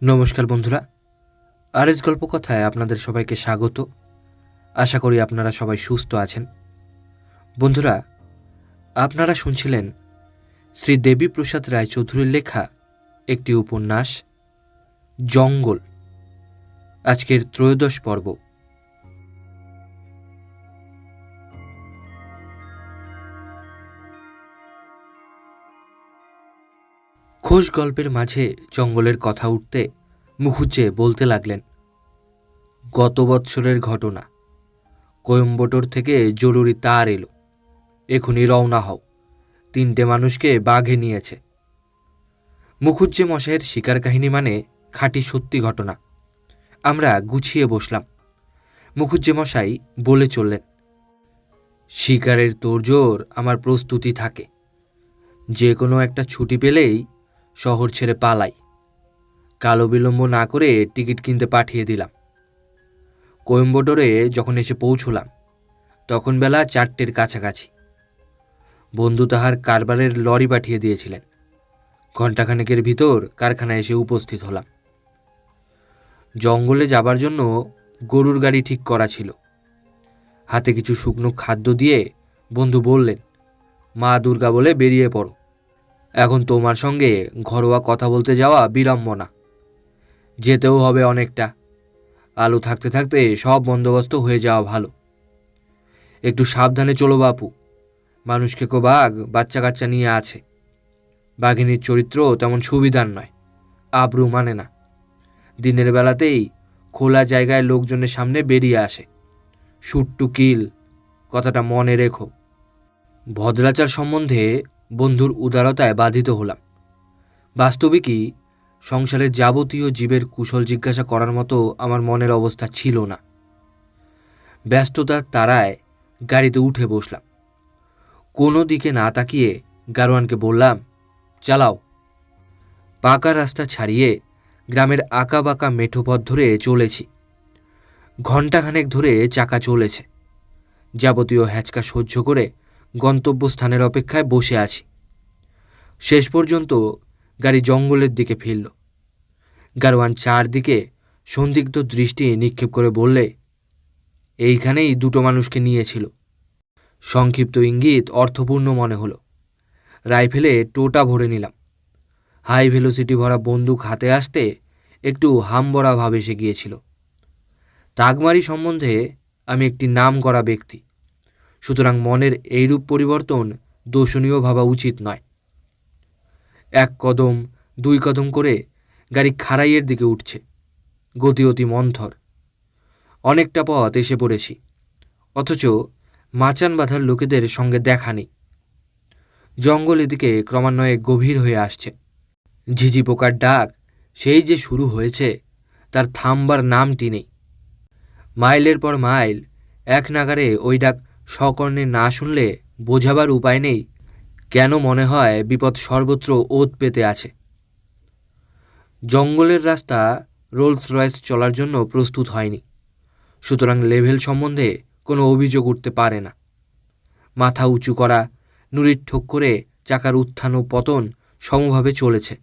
নমস্কার বন্ধুরা, আরএস গল্পকথায় আপনাদের সবাইকে স্বাগত। আশা করি আপনারা সবাই সুস্থ আছেন। বন্ধুরা, আপনারা শুনছিলেন শ্রী দেবীপ্রসাদ রায়চৌধুরীর লেখা একটি উপন্যাস জঙ্গল, আজকের 13 পর্ব। খোশ গল্পের মাঝে জঙ্গলের কথা উঠতে মুখুজ্জে বলতে লাগলেন, গত বৎসরের ঘটনা। কোয়েম্বাটোর থেকে জরুরি তার এলো, এখনই রওনা হও, 3টে মানুষকে বাঘে নিয়েছে। মুখুজ্জে মশাইয়ের শিকার কাহিনী মানে খাঁটি সত্যি ঘটনা। আমরা গুছিয়ে বসলাম। মুখুজ্জে মশাই বলে চললেন, শিকারের তোড়জোড় আমার প্রস্তুতি থাকে। যে কোনো একটা ছুটি পেলেই শহর ছেড়ে পালাই। কালো বিলম্ব না করে টিকিট কিনতে পাঠিয়ে দিলাম। কোয়েম্বাটোরে যখন এসে পৌঁছলাম তখন বেলা 4টের কাছাকাছি। বন্ধু তাহার কারবারের লরি পাঠিয়ে দিয়েছিলেন। ঘণ্টাখানেকের ভিতর কারখানায় এসে উপস্থিত হলাম। জঙ্গলে যাবার জন্য গরুর গাড়ি ঠিক করা ছিল। হাতে কিছু শুকনো খাদ্য দিয়ে বন্ধু বললেন, মা দুর্গা বলে বেরিয়ে পড়ো। এখন তোমার সঙ্গে ঘরোয়া কথা বলতে যাওয়া বিড়ম্বনা। যেতেও হবে অনেকটা। আলো থাকতে থাকতে সব বন্দোবস্ত হয়ে যাওয়া ভালো। একটু সাবধানে চলো বাপু। মানুষ খেকো বাঘ বাচ্চা কাচ্চা নিয়ে আছে। বাঘিনীর চরিত্র তেমন সুবিধার নয়, আবরু মানে না। দিনের বেলাতেই খোলা জায়গায় লোকজনের সামনে বেরিয়ে আসে। শুট টু কিল, কথাটা মনে রেখো। ভদ্রাচার সম্বন্ধে বন্ধুর উদারতায় বাধিত হলাম। বাস্তবিকই সংসারের যাবতীয় জীবের কুশল জিজ্ঞাসা করার মতো আমার মনের অবস্থা ছিল না। ব্যস্ততার তাড়ায় গাড়িতে উঠে বসলাম। কোনো দিকে না তাকিয়ে গাড়োয়ানকে বললাম, চালাও। পাকা রাস্তা ছাড়িয়ে গ্রামের আঁকা বাঁকা মেঠো পথ ধরে চলেছি। ঘণ্টাখানেক ধরে চাকা চলেছে। যাবতীয় হ্যাচকা সহ্য করে গন্তব্যস্থানের অপেক্ষায় বসে আছি। শেষ পর্যন্ত গাড়ি জঙ্গলের দিকে ফিরল। গাড়োয়ান চারদিকে সন্দিগ্ধ দৃষ্টি নিক্ষেপ করে বললে, এইখানেই 2টো মানুষকে নিয়েছিল। সংক্ষিপ্ত ইঙ্গিত অর্থপূর্ণ মনে হলো। রাইফেলে টোটা ভরে নিলাম। হাই ভেলোসিটি ভরা বন্দুক হাতে আসতে একটু হামবড়া ভাব এসে গিয়েছিল। তাগমারি সম্বন্ধে আমি একটি নাম করা ব্যক্তি, সুতরাং মনের এইরূপ পরিবর্তন দোষণীয় ভাবা উচিত নয়। 1 কদম 2 কদম করে গাড়ি খাড়াইয়ের দিকে উঠছে। গতি অতি মন্থর। অনেকটা পথ এসে পড়েছি, অথচ মাচান বাঁধার লোকেদের সঙ্গে দেখা নেই। জঙ্গল এদিকে ক্রমান্বয়ে গভীর হয়ে আসছে। ঝিঝি পোকার ডাক সেই যে শুরু হয়েছে, তার থামবার নামটি নেই। মাইলের পর মাইল এক নাগারে ওই ডাক সকর্ণে না শুনলে বোঝাবার উপায় নেই কেন মনে হয় বিপদ সর্বত্র ওত পেতে আছে। জঙ্গলের রাস্তা রোলস রয়েস চলার জন্য প্রস্তুত হয়নি, সুতরাং লেভেল সম্বন্ধে কোনো অভিযোগ উঠতে পারে না। মাথা উঁচু করা, নুড়ির ঠোক করে চাকার উত্থান ও পতন সমভাবে চলেছে।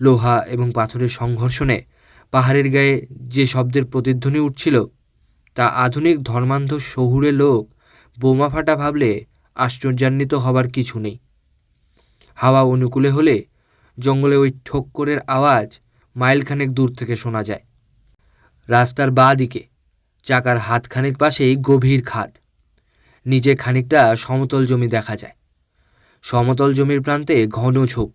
লোহা এবং পাথরের সংঘর্ষণে পাহাড়ের গায়ে যে শব্দের প্রতিধ্বনি উঠছিল, তা আধুনিক ধর্মান্ধ শহুরে লোক বোমা ফাটা ভাবলে আশ্চর্যান্বিত হবার কিছু নেই। হাওয়া অনুকূলে হলে জঙ্গলে ওই ঠোক্করের আওয়াজ মাইলখানেক দূর থেকে শোনা যায়। রাস্তার বাঁ দিকে চাকার হাতখানেক পাশেই গভীর খাদ। নিচে খানিকটা সমতল জমি দেখা যায়। সমতল জমির প্রান্তে ঘন ঝোপ।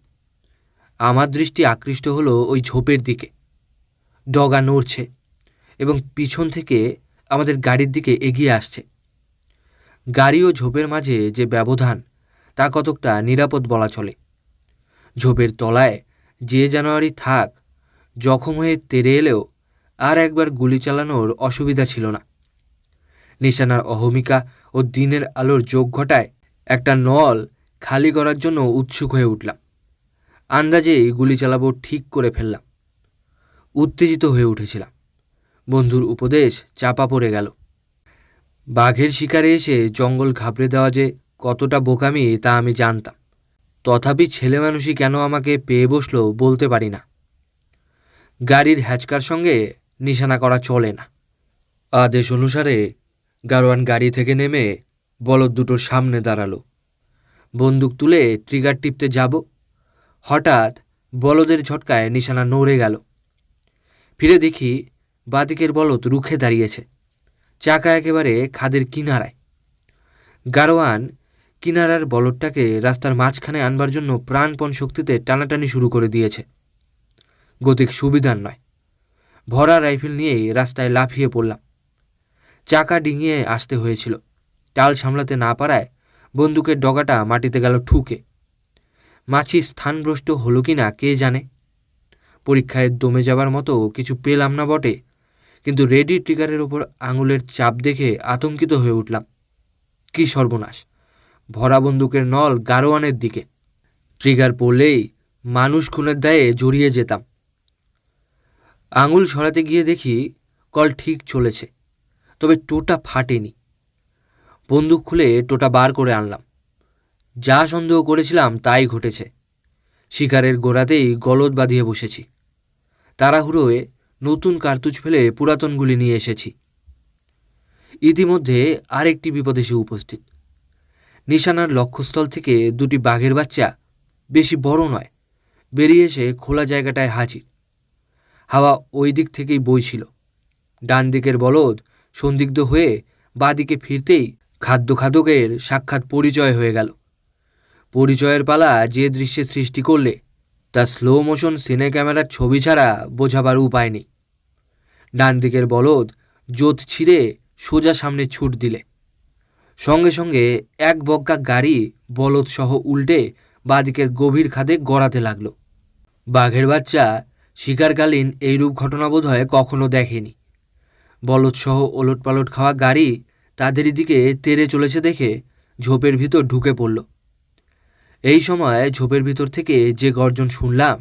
আমার দৃষ্টি আকৃষ্ট হলো ওই ঝোপের দিকে। ডগা নড়ছে এবং পিছন থেকে আমাদের গাড়ির দিকে এগিয়ে আসছে। গাড়ি ও ঝোপের মাঝে যে ব্যবধান, তা কতকটা নিরাপদ বলা চলে। ঝোপের তলায় যে জানোয়ারই থাক, জখম হয়ে তেড়ে এলেও আর একবার গুলি চালানোর অসুবিধা ছিল না। নিশানার অহমিকা ও দিনের আলোর যোগ ঘটায় একটা নল খালি করার জন্য উৎসুক হয়ে উঠলাম। আন্দাজেই গুলি চালাবো ঠিক করে ফেললাম। উত্তেজিত হয়ে উঠেছিলাম। বন্ধুর উপদেশ চাপা পড়ে গেল। বাঘের শিকারে এসে জঙ্গল ঘাবড়ে দেওয়া যে কতটা বোকামি তা আমি জানতাম। তথাপি ছেলে মানুষই কেন আমাকে পেয়ে বসলো বলতে পারি না। গাড়ির হ্যাচকার সঙ্গে নিশানা করা চলে না। আদেশ অনুসারে গারোয়ান গাড়ি থেকে নেমে বলদ দুটোর সামনে দাঁড়ালো। বন্দুক তুলে ট্রিগার টিপতে যাব, হঠাৎ বলদের ঝটকায় নিশানা নড়ে গেল। ফিরে দেখি বাদিকের বলদ রুখে দাঁড়িয়েছে, চাকা একেবারে খাদের কিনারায়। গারোয়ান কিনারার বলদটাকে রাস্তার মাঝখানে আনবার জন্য প্রাণপণ শক্তিতে টানাটানি শুরু করে দিয়েছে। গতিক সুবিধার নয়, ভরা রাইফেল নিয়েই রাস্তায় লাফিয়ে পড়লাম। চাকা ডিঙিয়ে আসতে হয়েছিল, টাল সামলাতে না পারায় বন্দুকের ডগাটা মাটিতে গেল ঠুকে। মাছি স্থানভ্রষ্ট হলো কি না কে জানে। পরীক্ষায় দমে যাবার মতো কিছু পেলাম না বটে, কিন্তু রেডি ট্রিগারের ওপর আঙুলের চাপ দেখে আতঙ্কিত হয়ে উঠলাম। কি সর্বনাশ! ভরা বন্দুকের নল গারোয়ানের দিকে। ট্রিগার পড়লেই মানুষ খুনের দায়ে জড়িয়ে যেতাম। আঙুল সরাতে গিয়ে দেখি কল ঠিক চলেছে, তবে টোটা ফাটেনি। বন্দুক খুলে টোটা বার করে আনলাম। যা সন্দেহ করেছিলাম তাই ঘটেছে। শিকারের গোড়াতেই গলদ বাঁধিয়ে বসেছি। তাড়াহুড়োয় নতুন কার্তুজ ফেলে পুরাতনগুলি নিয়ে এসেছি। ইতিমধ্যে আরেকটি বিপদ এসে উপস্থিত। নিশানার লক্ষ্যস্থল থেকে দুটি বাঘের বাচ্চা, বেশি বড় নয়, বেরিয়ে এসে খোলা জায়গাটায় হাজির। হাওয়া ওই দিক থেকেই বইছিল। ডান দিকের বলদ সন্দিগ্ধ হয়ে বাঁদিকে ফিরতেই খাদ্যখাদকের সাক্ষাৎ পরিচয় হয়ে গেল। পরিচয়ের পালা যে দৃশ্যে সৃষ্টি করলে তা স্লো মোশন সিনে ক্যামেরার ছবি ছাড়া বোঝাবার উপায় নেই। ডান দিকের বলদ জোত ছিঁড়ে সোজা সামনে ছুট দিলে সঙ্গে সঙ্গে এক বগ্গা গাড়ি বলদ সহ উল্টে বাঁদিকের গভীর খাদে গড়াতে লাগলো। বাঘের বাচ্চা শিকারকালীন এইরূপ ঘটনা বোধ হয় কখনো দেখেনি। বলদসহ ওলটপালট খাওয়া গাড়ি তাদেরই দিকে তেড়ে চলেছে দেখে ঝোপের ভিতর ঢুকে পড়ল। এই সময় ঝোপের ভিতর থেকে যে গর্জন শুনলাম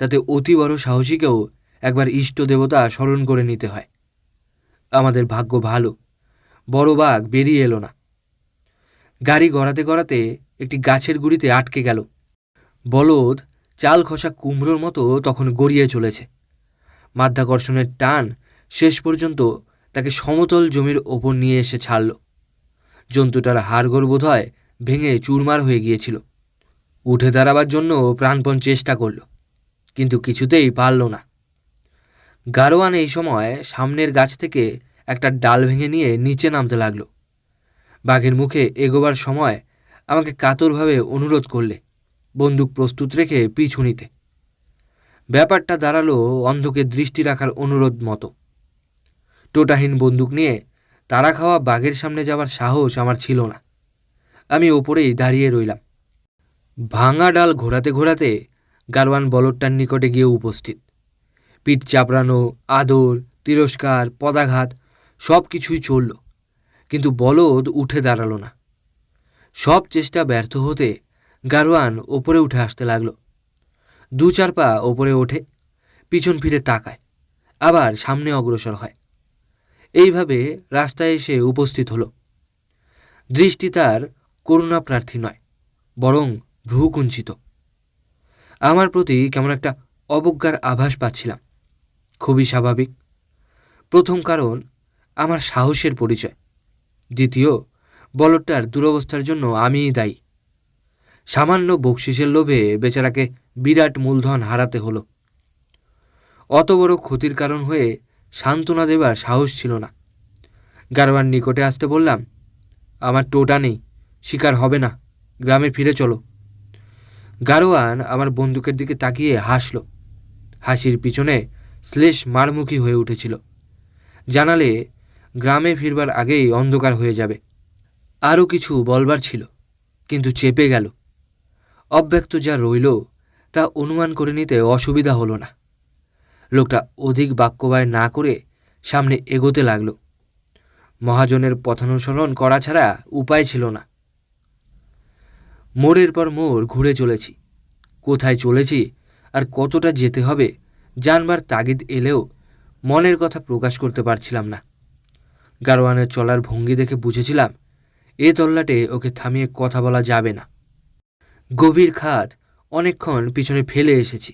তাতে অতি বড় সাহসীকেও একবার ইষ্ট দেবতা স্মরণ করে নিতে হয়। আমাদের ভাগ্য ভালো, বড় বাঘ বেরিয়ে এলো না। গাড়ি গড়াতে গড়াতে একটি গাছের গুড়িতে আটকে গেল। বলদ চাল খসা কুমড়োর মতো তখন গড়িয়ে চলেছে। মাধ্যাকর্ষণের টান শেষ পর্যন্ত তাকে সমতল জমির ওপর নিয়ে এসে ছাড়ল। জন্তুটার হাড়গোড় বোধ হয় ভেঙে চুরমার হয়ে গিয়েছিল। উঠে দাঁড়াবার জন্য প্রাণপণ চেষ্টা করল, কিন্তু কিছুতেই পারল না। গারোয়ান এই সময় সামনের গাছ থেকে একটা ডাল ভেঙে নিয়ে নিচে নামতে লাগল। বাঘের মুখে এগোবার সময় আমাকে কাতরভাবে অনুরোধ করলে বন্দুক প্রস্তুত রেখে পিছু নিতে। ব্যাপারটা দাঁড়ালো অন্ধকে দৃষ্টি রাখার অনুরোধ মতো। টোটাহীন বন্দুক নিয়ে তাড়া খাওয়া বাঘের সামনে যাওয়ার সাহস আমার ছিল না। আমি ওপরেই দাঁড়িয়ে রইলাম। ভাঙা ডাল ঘোরাতে ঘোরাতে গারোয়ান বলদটার নিকটে গিয়ে উপস্থিত। পিঠ চাপড়ানো, আদর, তিরস্কার, পদাঘাত সব কিছুই চলল, কিন্তু বলদ উঠে দাঁড়ালো না। সব চেষ্টা ব্যর্থ হতে গারোয়ান ওপরে উঠে আসতে লাগলো। দু চার পা ওপরে ওঠে, পিছন ফিরে তাকায়, আবার সামনে অগ্রসর হয়। এইভাবে রাস্তায় এসে উপস্থিত হলো। দৃষ্টি তার করুণা প্রার্থী নয়, বরং ভ্রুকুঞ্চিত। আমার প্রতি কেমন একটা অবজ্ঞার আভাস পাচ্ছিলাম। খুবই স্বাভাবিক। প্রথম কারণ আমার সাহসের পরিচয়, দ্বিতীয় বলদটার দুরবস্থার জন্য আমিই দায়ী। সামান্য বকশিসের লোভে বেচারাকে বিরাট মূলধন হারাতে হলো। অত বড় ক্ষতির কারণ হয়ে সান্ত্বনা দেবার সাহস ছিল না। গারোয়ান নিকটে আসতে বললাম, আমার টোটা নেই, শিকার হবে না, গ্রামে ফিরে চলো। গারোয়ান আমার বন্দুকের দিকে তাকিয়ে হাসল। হাসির পিছনে শ্লেষ মারমুখী হয়ে উঠেছিল। জানালে গ্রামে ফিরবার আগেই অন্ধকার হয়ে যাবে। আরও কিছু বলবার ছিল, কিন্তু চেপে গেল। অব্যক্ত যা রইল তা অনুমান করে নিতে অসুবিধা হলো না। লোকটা অধিক বাক্যবায় না করে সামনে এগোতে লাগল। মহাজনের পথানুসরণ করা ছাড়া উপায় ছিল না। মোড়ের পর মোড় ঘুরে চলেছি। কোথায় চলেছি আর কতটা যেতে হবে জানবার তাগিদ এলেও মনের কথা প্রকাশ করতে পারছিলাম না। গারোয়ানের চলার ভঙ্গি দেখে বুঝেছিলাম এ তল্লাটে ওকে থামিয়ে কথা বলা যাবে না। গভীর খাদ অনেকক্ষণ পিছনে ফেলে এসেছি।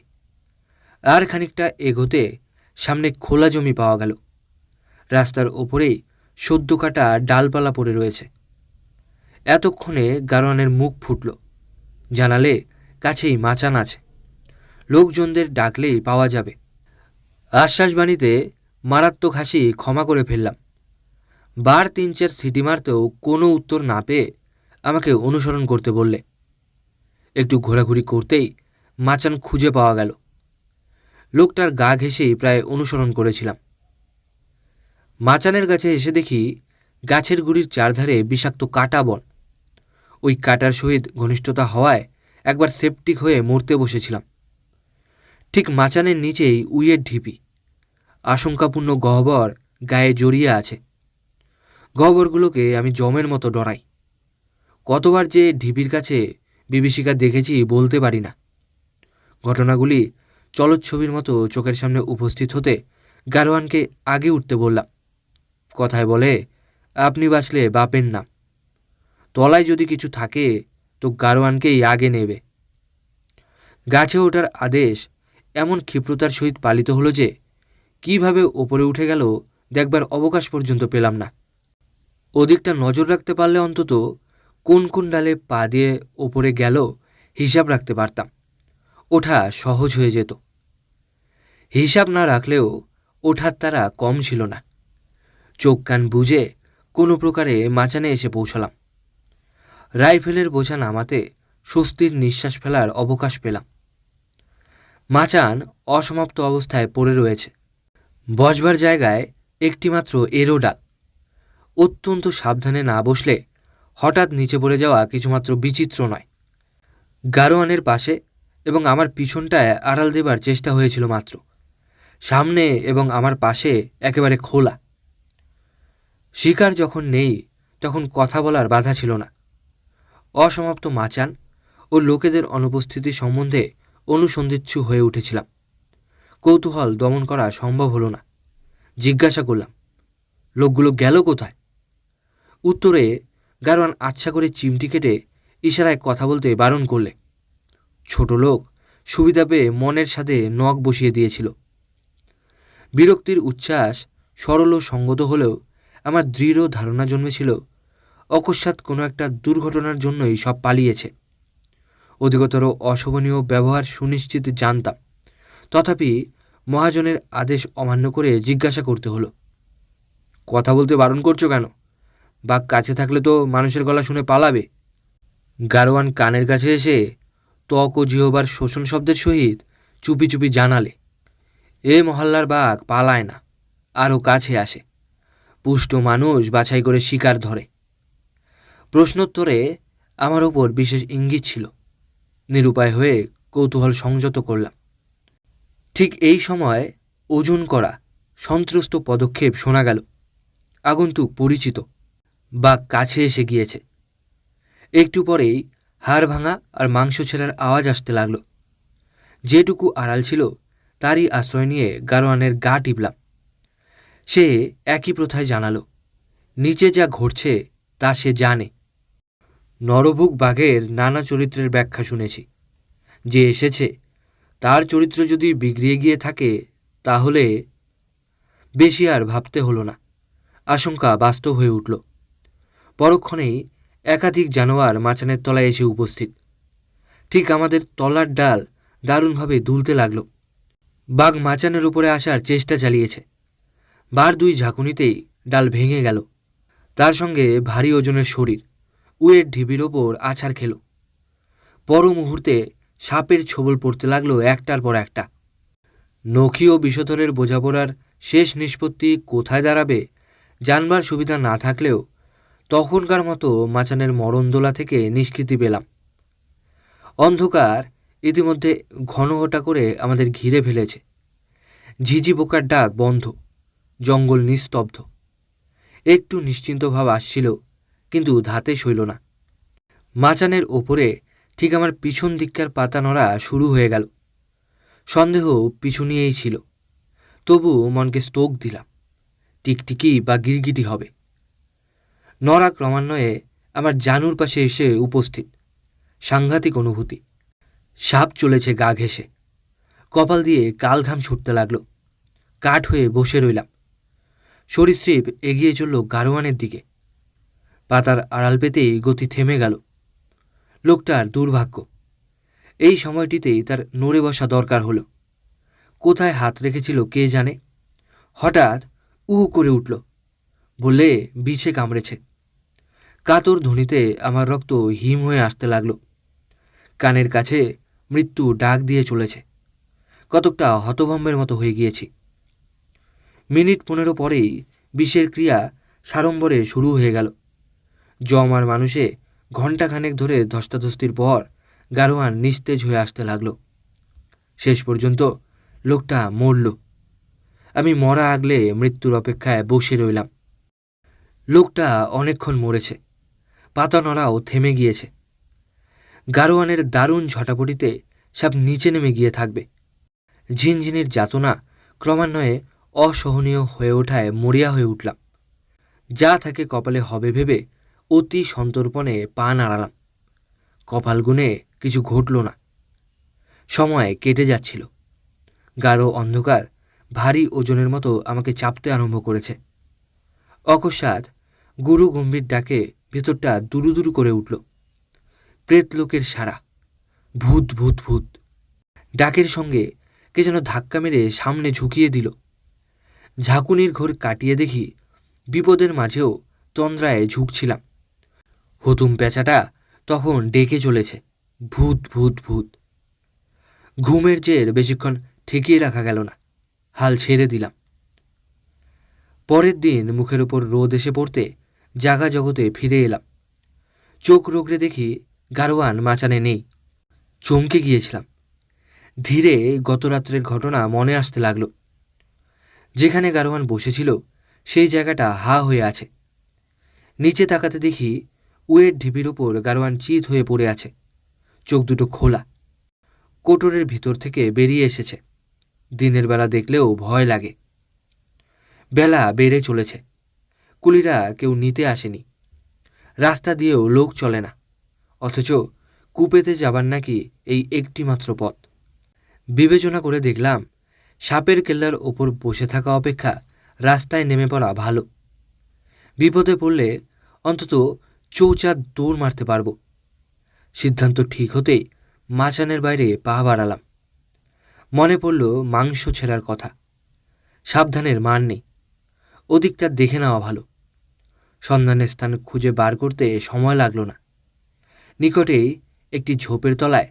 আর খানিকটা এগোতে সামনে খোলা জমি পাওয়া গেল। রাস্তার ওপরেই সদ্য কাটা ডালপালা পড়ে রয়েছে। এতক্ষণে গারোয়ানের মুখ ফুটল। জানালে কাছেই মাচান আছে, লোকজনদের ডাকলেই পাওয়া যাবে। আশ্বাসবাণীতে মারাত্মক হাসি ক্ষমা করে ফেললাম। বার 3-4 সিটি মারতেও কোনো উত্তর না পেয়ে আমাকে অনুসরণ করতে বললে। একটু ঘোরাঘুরি করতেই মাচান খুঁজে পাওয়া গেল। লোকটার গা ঘেঁষেই প্রায় অনুসরণ করেছিলাম। মাচানের কাছে এসে দেখি গাছের গুড়ির চারধারে বিষাক্ত কাটা বন। ওই কাটার সহিত ঘনিষ্ঠতা হওয়ায় একবার সেপটিক হয়ে মরতে বসেছিলাম। ঠিক মাচানের নিচেই উইয়ের ঢিপি। আশঙ্কাপূর্ণ গহ্বর গায়ে জড়িয়ে আছে। গহ্বরগুলোকে আমি জমের মতো ডরাই। কতবার যে ঢিপির কাছে বিভীষিকা দেখেছি বলতে পারি না। ঘটনাগুলি চলচ্ছবির মতো চোখের সামনে উপস্থিত হতে গারোয়ানকে আগে উঠতে বললাম। কথায় বলে, আপনি বাঁচলে বাপের নাম। তলায় যদি কিছু থাকে তো গারোয়ানকেই আগে নেবে। গাছে ওঠার আদেশ এমন ক্ষিপ্রতার সহিত পালিত হলো যে কিভাবে ওপরে উঠে গেল দেখবার অবকাশ পর্যন্ত পেলাম না। ওদিকটা নজর রাখতে পারলে অন্তত কোন কোন ডালে পা দিয়ে ওপরে গেল হিসাব রাখতে পারতাম। ওঠা সহজ হয়ে যেত। হিসাব না রাখলেও ওঠার তারা কম ছিল না। চোখ কান বুঝে কোনো প্রকারে মাচানে এসে পৌঁছলাম। রাইফেলের বোঝা নামাতে স্বস্তির নিঃশ্বাস ফেলার অবকাশ পেলাম। মাচান অসমাপ্ত অবস্থায় পড়ে রয়েছে। বসবার জায়গায় একটিমাত্র এরো ডাল। অত্যন্ত সাবধানে না বসলে হঠাৎ নিচে পড়ে যাওয়া কিছুমাত্র বিচিত্র নয়। গারোয়ানের পাশে এবং আমার পিছনটায় আড়াল দেবার চেষ্টা হয়েছিল মাত্র। সামনে এবং আমার পাশে একেবারে খোলা। শিকার যখন নেই তখন কথা বলার বাধা ছিল না। অসমাপ্ত মাচান ও লোকেদের অনুপস্থিতি সম্বন্ধে অনুসন্ধিৎসু হয়ে উঠেছিলাম। কৌতূহল দমন করা সম্ভব হলো না। জিজ্ঞাসা করলাম, লোকগুলো গেল কোথায়? উত্তরে গারোয়ান আচ্ছা করে চিমটি কেটে ইশারায় কথা বলতে বারণ করলে। ছোট লোক সুবিধা পেয়ে মনের সাথে নখ বসিয়ে দিয়েছিল। বিরক্তির উচ্ছ্বাস সরল ও সঙ্গত হলেও আমার দৃঢ় ধারণা জন্মেছিল অকস্মাৎ কোনো একটা দুর্ঘটনার জন্যই সব পালিয়েছে। অধিকতর অশোভনীয় ব্যবহার সুনিশ্চিত জানতাম, তথাপি মহাজনের আদেশ অমান্য করে জিজ্ঞাসা করতে হলো, কথা বলতে বারণ করছো কেন? বাঘ কাছে থাকলে তো মানুষের গলা শুনে পালাবে। গারোয়ান কানের কাছে এসে ত্বক ও জিহবার শোষণ শব্দের সহিত চুপি চুপি জানালে, এ মহল্লার বাঘ পালায় না, আরও কাছে আসে। পুষ্ট মানুষ বাছাই করে শিকার ধরে। প্রশ্নোত্তরে আমার ওপর বিশেষ ইঙ্গিত ছিল। নিরুপায় হয়ে কৌতূহল সংযত করলাম। ঠিক এই সময় ওজন করা সন্ত্রস্ত পদক্ষেপ শোনা গেল। আগন্তুক পরিচিত। বাঘ কাছে এসে গিয়েছে। একটু পরেই হাড় ভাঙা আর মাংস ছেঁড়ার আওয়াজ আসতে লাগল। যেটুকু আড়াল ছিল তারই আশ্রয় নিয়ে গারোয়ানের গা টিপলাম। সে একই প্রথায় জানালো, নিচে যা ঘটছে তা সে জানে। নরভুক বাঘের নানা চরিত্রের ব্যাখ্যা শুনেছি। যে এসেছে তার চরিত্র যদি বিগড়িয়ে গিয়ে থাকে তাহলে বেশি আর ভাবতে হলো না। আশঙ্কা বাস্তব হয়ে উঠল। পরক্ষণেই একাধিক জানোয়ার মাচানের তলায় এসে উপস্থিত। ঠিক আমাদের তলার ডাল দারুণভাবে দুলতে লাগল। বাঘ মাচানের উপরে আসার চেষ্টা চালিয়েছে। বার 2 ঝাঁকুনিতেই ডাল ভেঙে গেল। তার সঙ্গে ভারী ওজনের শরীর উয়ের ঢিবির ওপর আছাড় খেল। পর মুহূর্তে সাপের ছোবল পড়তে লাগলো একটার পর একটা। নখী ও বিষধরের বোঝাপড়ার শেষ নিষ্পত্তি কোথায় দাঁড়াবে জানবার সুবিধা না থাকলেও তখনকার মতো মাচানের মরণদোলা থেকে নিষ্কৃতি পেলাম। অন্ধকার ইতিমধ্যে ঘনঘটা করে আমাদের ঘিরে ফেলেছে। ঝিঝি পোকার ডাক বন্ধ। জঙ্গল নিস্তব্ধ। একটু নিশ্চিন্ত ভাব আসছিল, কিন্তু ধাতে সইল না। মাচানের ওপরে ঠিক আমার পিছন দিককার পাতা নড়া শুরু হয়ে গেল। সন্দেহ পিছু নিয়েই ছিল, তবু মনকে স্তোক দিলাম, টিকটিকি বা গিরগিটি হবে। নড়া ক্রমান্বয়ে আমার জানুর পাশে এসে উপস্থিত। সাংঘাতিক অনুভূতি। সাপ চলেছে গা ঘেঁষে। কপাল দিয়ে কাল ঘাম ছুটতে লাগলো। কাঠ হয়ে বসে রইলাম। সরীসৃপ এগিয়ে চলল গারোয়ানের দিকে। পাতার আড়াল পেতেই গতি থেমে গেল। লোকটার দুর্ভাগ্য, এই সময়টিতেই তার নড়ে বসা দরকার হলো। কোথায় হাত রেখেছিল কে জানে। হঠাৎ উহু করে উঠল, বললে বিছে কামড়েছে। কাতর ধ্বনিতে আমার রক্ত হিম হয়ে আসতে লাগলো। কানের কাছে মৃত্যু ডাক দিয়ে চলেছে। কতকটা হতভম্বের মতো হয়ে গিয়েছি। মিনিট 15 পরেই বিষের ক্রিয়া সাড়ম্বরে শুরু হয়ে গেল। জম আর মানুষে ঘণ্টাখানেক ধরে ধস্তাধস্তির পর গারোয়ান নিস্তেজ হয়ে আসতে লাগল। শেষ পর্যন্ত লোকটা মরল। আমি মরা আগলে মৃত্যুর অপেক্ষায় বসে রইলাম। লোকটা অনেকক্ষণ মরেছে। পাতা নড়াও থেমে গিয়েছে। গারোয়ানের দারুণ ঝটাপটিতে সব নিচে নেমে গিয়ে থাকবে। ঝিনঝিনির যাতনা ক্রমান্বয়ে অসহনীয় হয়ে ওঠায় মরিয়া হয়ে উঠলাম। যা থাকে কপালে হবে ভেবে অতি সন্তর্পণে পা নাড়ালাম। কপাল গুনে কিছু ঘটল না। সময় কেটে যাচ্ছিল। গাঢ় অন্ধকার ভারী ওজনের মতো আমাকে চাপতে আরম্ভ করেছে। অকস্মাৎ গুরু গম্ভীর ডাকে ভেতরটা দুরু দুরু করে উঠল। প্রেতলোকের সারা, ভূত ভূত ভূত। ডাকের সঙ্গে কে যেন ধাক্কা মেরে সামনে ঝুঁকিয়ে দিল। ঝাঁকুনির ঘোর কাটিয়ে দেখি বিপদের মাঝেও তন্দ্রায় ঝুঁকছিলাম। হুতুম পেঁচাটা তখন ডেকে চলেছে, ভূত ভূত ভূত। ঘুমের জের বেশিক্ষণ ঠেকিয়ে রাখা গেল না। হাল ছেড়ে দিলাম। পরের দিন মুখের ওপর রোদ এসে পড়তে জাগা জগতে ফিরে এলাম। চোখ রোগড়ে দেখি গারোয়ান মাচানে নেই। চমকে গিয়েছিলাম। ধীরে গতরাত্রের ঘটনা মনে আসতে লাগলো। যেখানে গারোয়ান বসেছিল সেই জায়গাটা হা হয়ে আছে। নিচে তাকাতে দেখি উয়ের ঢিপির ওপর গারোয়ান চিত হয়ে পড়ে আছে, চোখ দুটো খোলা। কোটরের ভিতর থেকে বেরিয়ে এসেছে। দিনের বেলা দেখলেও ভয় লাগে। বেলা বেড়ে চলেছে। কুলিরা কেউ নিতে আসেনি। রাস্তা দিয়েও লোক চলে না, অথচ কূপেতে যাবার নাকি এই একটিমাত্র পথ। বিবেচনা করে দেখলাম সাপের কেল্লার ওপর বসে থাকা অপেক্ষা রাস্তায় নেমে পড়া ভালো। বিপদে পড়লে অন্তত চৌচার দৌড় মারতে পারব। সিদ্ধান্ত ঠিক হতেই মাচানের বাইরে পা বাড়ালাম। মনে পড়ল মাংস ছেঁড়ার কথা। সাবধানের মান নেই, ওদিকটা দেখে নেওয়া ভালো। সন্ধানের স্থান খুঁজে বার করতে সময় লাগলো না। নিকটেই একটি ঝোপের তলায়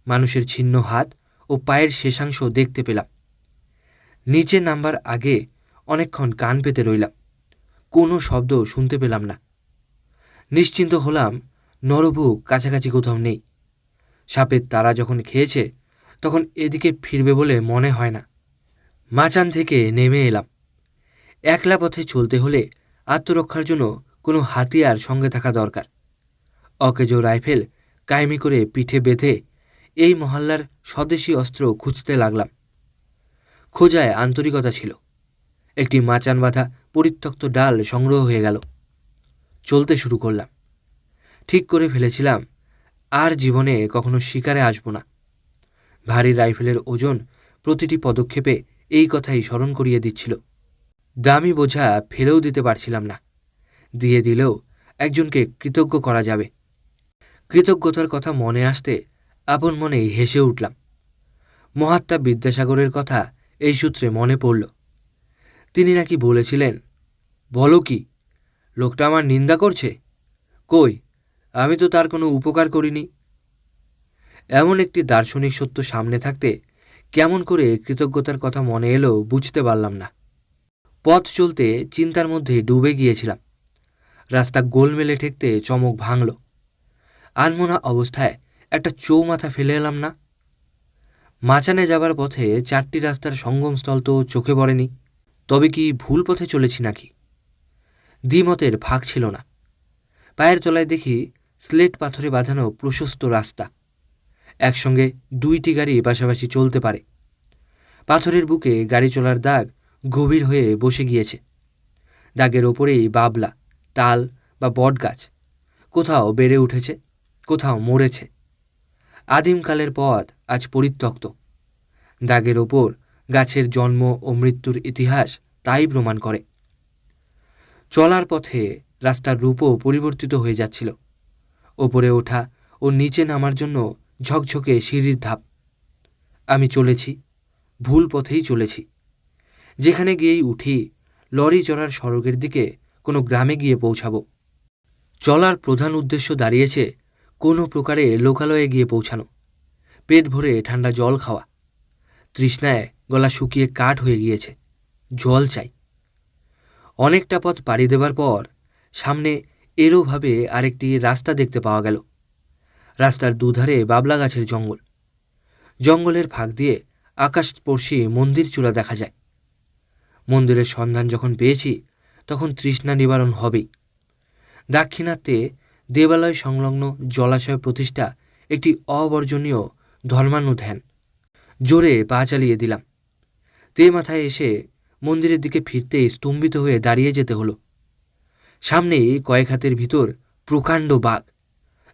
মানুষের ছিন্ন হাত ও পায়ের শেষাংশ দেখতে পেলাম। নিচে নামবার আগে অনেকক্ষণ কান পেতে রইলাম। কোনো শব্দ শুনতে পেলাম না। নিশ্চিন্ত হলাম নরবুক কাছাকাছি কোথাও নেই। সাপের তারা যখন খেয়েছে তখন এদিকে ফিরবে বলে মনে হয় না। মাচান থেকে নেমে এলাম। একলা পথে চলতে হলে আত্মরক্ষার জন্য কোনো হাতিয়ার সঙ্গে থাকা দরকার। অকেজো রাইফেল কায়েমি করে পিঠে বেঁধে এই মহল্লার স্বদেশি অস্ত্র খুঁজতে লাগলাম। খোঁজায় আন্তরিকতা ছিল। একটি মাচান বাঁধা পরিত্যক্ত ডাল সংগ্রহ হয়ে গেল। চলতে শুরু করলাম। ঠিক করে ফেলেছিলাম আর জীবনে কখনো শিকারে আসব না। ভারী রাইফেলের ওজন প্রতিটি পদক্ষেপে এই কথাই স্মরণ করিয়ে দিচ্ছিল। দামি বোঝা ফেলেও দিতে পারছিলাম না। দিয়ে দিলেও একজনকে কৃতজ্ঞ করা যাবে। কৃতজ্ঞতার কথা মনে আসতে আপন মনেই হেসে উঠলাম। মহাত্মা বিদ্যাসাগরের কথা এই সূত্রে মনে পড়ল। তিনি নাকি বলেছিলেন, বলো কি, লোকটা আমার নিন্দা করছে? কই, আমি তো তার কোনো উপকার করিনি। এমন একটি দার্শনিক সত্য সামনে থাকতে কেমন করে কৃতজ্ঞতার কথা মনে এলো বুঝতে পারলাম না। পথ চলতে চিন্তার মধ্যে ডুবে গিয়েছিলাম। রাস্তা গোলমেলে ঠেকতে চমক ভাঙল। আনমনা অবস্থায় একটা চৌমাথা ফেলে এলাম না। মাচানে যাবার পথে 4টি রাস্তার সঙ্গমস্থল তো চোখে পড়েনি। তবে কি ভুল পথে চলেছি নাকি? দ্বিমতের ফাঁক ছিল না। পায়ের তলায় দেখি স্লেট পাথরে বাঁধানো প্রশস্ত রাস্তা। একসঙ্গে 2টি গাড়ি পাশাপাশি চলতে পারে। পাথরের বুকে গাড়ি চলার দাগ গভীর হয়ে বসে গিয়েছে। দাগের ওপরেই বাবলা, তাল বা বটগাছ কোথাও বেড়ে উঠেছে, কোথাও মরেছে। আদিমকালের পথ আজ পরিত্যক্ত। দাগের ওপর গাছের জন্ম ও মৃত্যুর ইতিহাস তাই প্রমাণ করে। চলার পথে রাস্তার রূপও পরিবর্তিত হয়ে যাচ্ছিল। ওপরে ওঠা ও নিচে নামার জন্য ঝকঝকে সিঁড়ির ধাপ। আমি চলেছি, ভুল পথেই চলেছি। যেখানে গিয়েই উঠি, লরি চড়ার সড়কের দিকে কোনো গ্রামে গিয়ে পৌঁছাবো। চলার প্রধান উদ্দেশ্য দাঁড়িয়েছে কোনো প্রকারে লোকালয়ে গিয়ে পৌঁছানো, পেট ভরে ঠান্ডা জল খাওয়া। তৃষ্ণায় গলা শুকিয়ে কাঠ হয়ে গিয়েছে, জল চাই। অনেকটা পথ পাড়ি দেবার পর সামনে এলোভাবে আরেকটি রাস্তা দেখতে পাওয়া গেল। রাস্তার দুধারে বাবলা গাছের জঙ্গল। জঙ্গলের ফাঁক দিয়ে আকাশস্পর্শী মন্দির চূড়া দেখা যায়। মন্দিরের সন্ধান যখন পেয়েছি তখন তৃষ্ণা নিবারণ হবেই। দাক্ষিণাত্যে দেবালয় সংলগ্ন জলাশয় প্রতিষ্ঠা একটি অবর্জনীয় ধর্মানুধ্যান। জোরে পা চালিয়ে দিলাম। তে মাথায় এসে মন্দিরের দিকে ফিরতে স্তম্ভিত হয়ে দাঁড়িয়ে যেতে হলো। সামনেই কয়েক হাতের ভিতর প্রকাণ্ড বাঘ